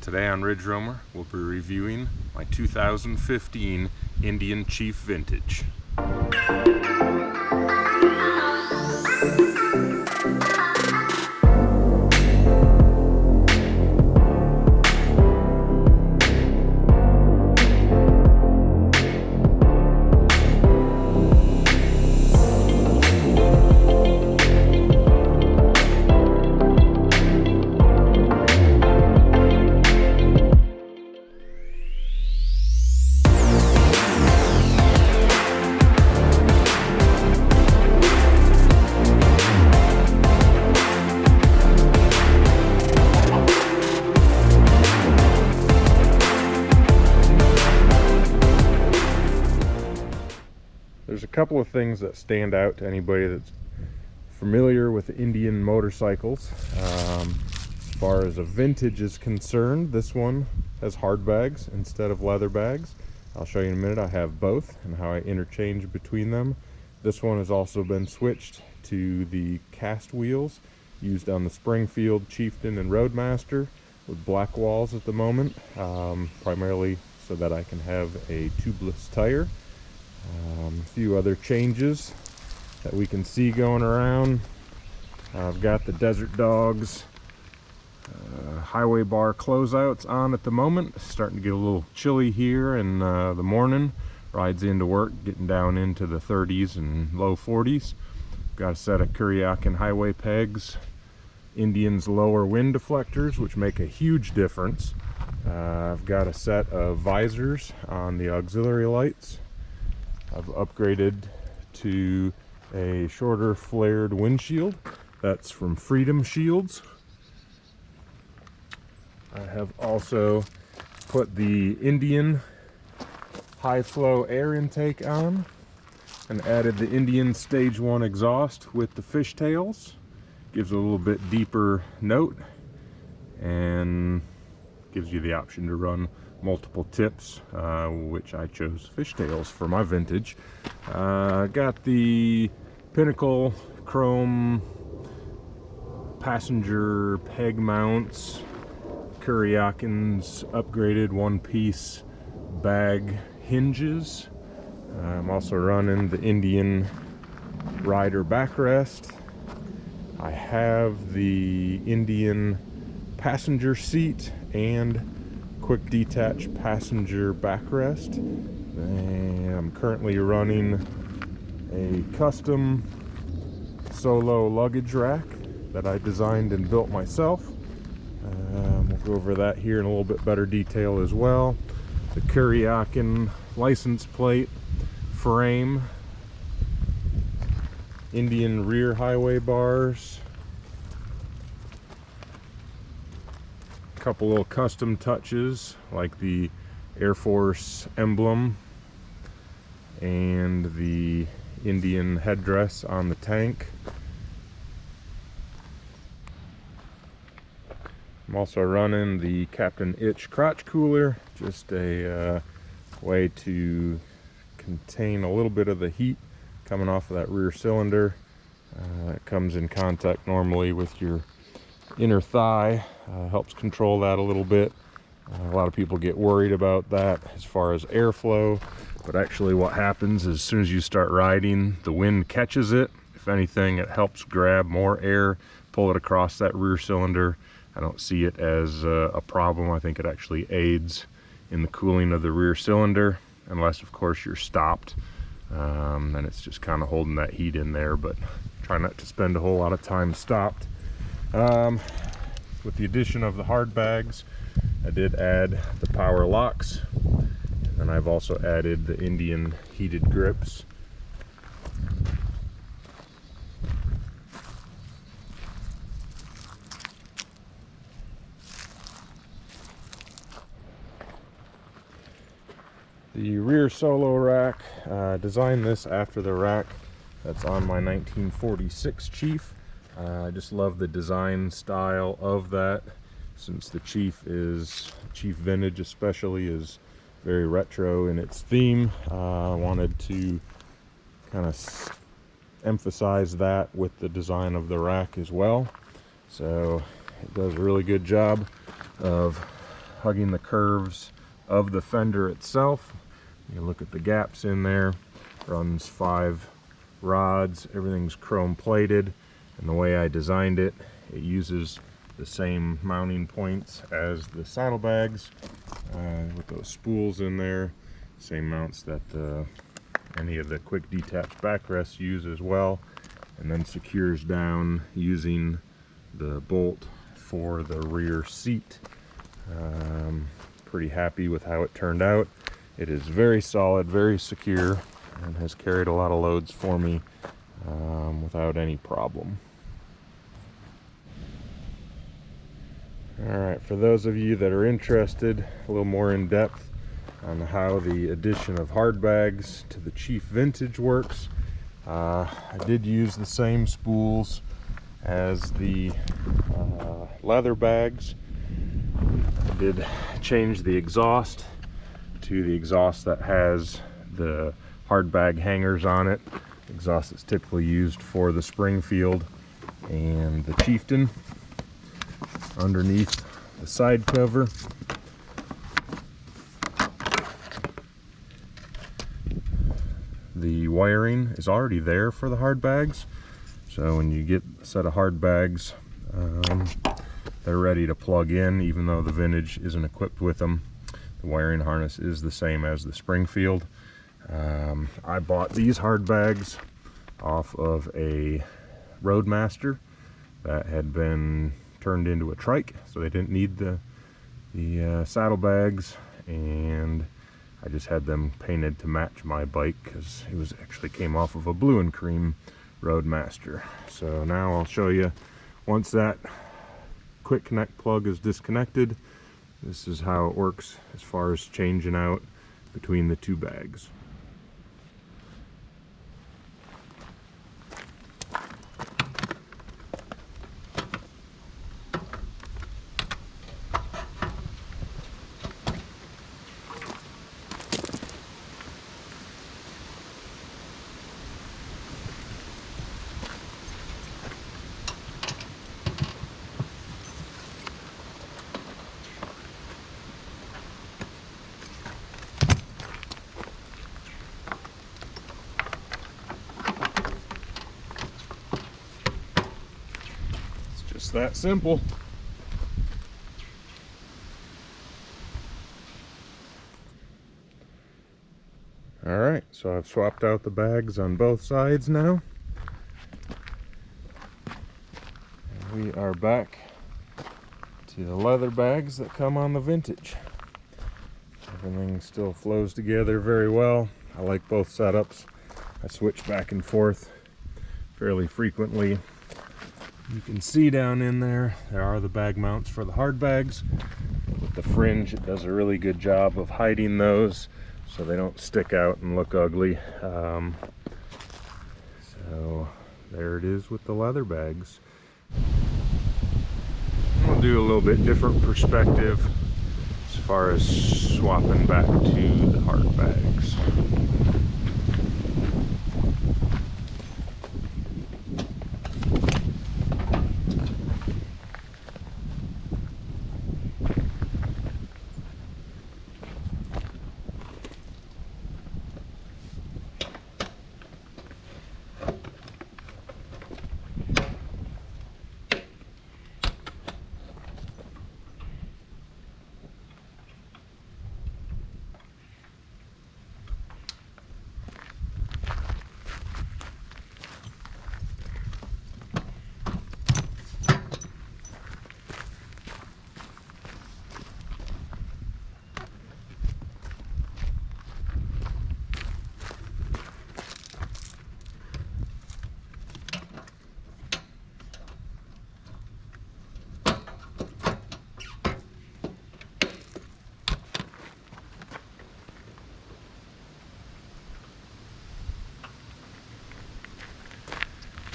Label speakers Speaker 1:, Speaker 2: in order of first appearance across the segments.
Speaker 1: Today on Ridge Roamer, we'll be reviewing my 2015 Indian Chief Vintage. There's a couple of things that stand out to anybody that's familiar with Indian motorcycles. As far as a vintage is concerned, this one has hard bags instead of leather bags. I'll show you in a minute. I have both and how I interchange between them. This one has also been switched to the cast wheels used on the Springfield, Chieftain, and Roadmaster with black walls at the moment, primarily so that I can have a tubeless tire. A few other changes that we can see going around. I've got the Desert Dogs highway bar closeouts on at the moment. Starting to get a little chilly here in the morning. Rides into work, getting down into the 30s and low 40s. Got a set of Kuriakin highway pegs. Indian's lower wind deflectors, which make a huge difference. I've got a set of visors on the auxiliary lights. I've upgraded to a shorter flared windshield. That's from Freedom Shields. I have also put the Indian high flow air intake on and added the Indian Stage 1 exhaust with the Fishtails. Gives a little bit deeper note and gives you the option to run multiple tips, which I chose Fishtails for my vintage. Got the Pinnacle chrome passenger peg mounts, Kuriakin's upgraded one-piece bag hinges. I'm also running the Indian rider backrest. I have the Indian passenger seat and quick detach passenger backrest. And I'm currently running a custom solo luggage rack that I designed and built myself. We'll go over that here in a little bit better detail as well. The Kuriakin license plate frame, Indian rear highway bars, couple little custom touches like the Air Force emblem and the Indian headdress on the tank. I'm also running the Captain Itch crotch cooler, just a way to contain a little bit of the heat coming off of that rear cylinder. It comes in contact normally with your inner thigh, helps control that a little bit. A lot of people get worried about that as far as airflow, but actually what happens is as soon as you start riding, the wind catches it. If anything, it helps grab more air, pull it across that rear cylinder. I don't see it as a problem. I think it actually aids in the cooling of the rear cylinder, unless of course you're stopped. Then it's just kind of holding that heat in there, but try not to spend a whole lot of time stopped. With the addition of the hard bags, I did add the power locks, and I've also added the Indian heated grips. The rear solo rack, designed this after the rack that's on my 1946 Chief. I just love the design style of that, since the Chief Vintage especially is very retro in its theme. I wanted to kind of emphasize that with the design of the rack as well. So it does a really good job of hugging the curves of the fender itself. You look at the gaps in there. Runs 5 rods. Everything's chrome plated, and the way I designed it, it uses the same mounting points as the saddlebags, with those spools in there. Same mounts that any of the quick detach backrests use as well, and then secures down using the bolt for the rear seat. Pretty happy with how it turned out. It is very solid, very secure, and has carried a lot of loads for me without any problem. Alright, for those of you that are interested a little more in depth on how the addition of hard bags to the Chief Vintage works, I did use the same spools as the leather bags. I did change the exhaust to the exhaust that has the hard bag hangers on it. Exhaust that's typically used for the Springfield and the Chieftain. Underneath the side cover, the wiring is already there for the hard bags, so when you get a set of hard bags, they're ready to plug in. Even though the Vintage isn't equipped with them, the wiring harness is the same as the Springfield. I bought these hard bags off of a Roadmaster that had been turned into a trike, so they didn't need the saddlebags, and I just had them painted to match my bike because it was actually came off of a blue and cream Roadmaster. So now I'll show you, once that quick connect plug is disconnected, this is how it works as far as changing out between the 2 bags. That simple. Alright, so I've swapped out the bags on both sides now. And we are back to the leather bags that come on the Vintage. Everything still flows together very well. I like both setups. I switch back and forth fairly frequently. You can see down in there, there are the bag mounts for the hard bags. With the fringe, it does a really good job of hiding those so they don't stick out and look ugly. So there it is with the leather bags. We'll do a little bit different perspective as far as swapping back to the hard bags.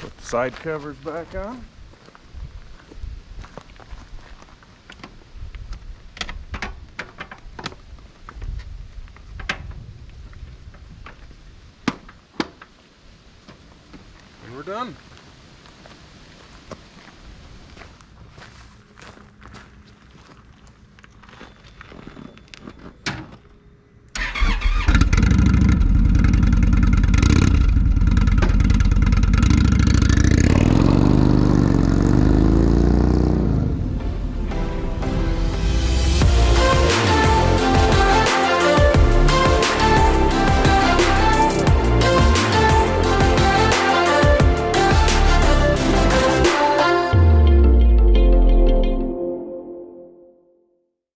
Speaker 1: Put the side covers back on. And we're done.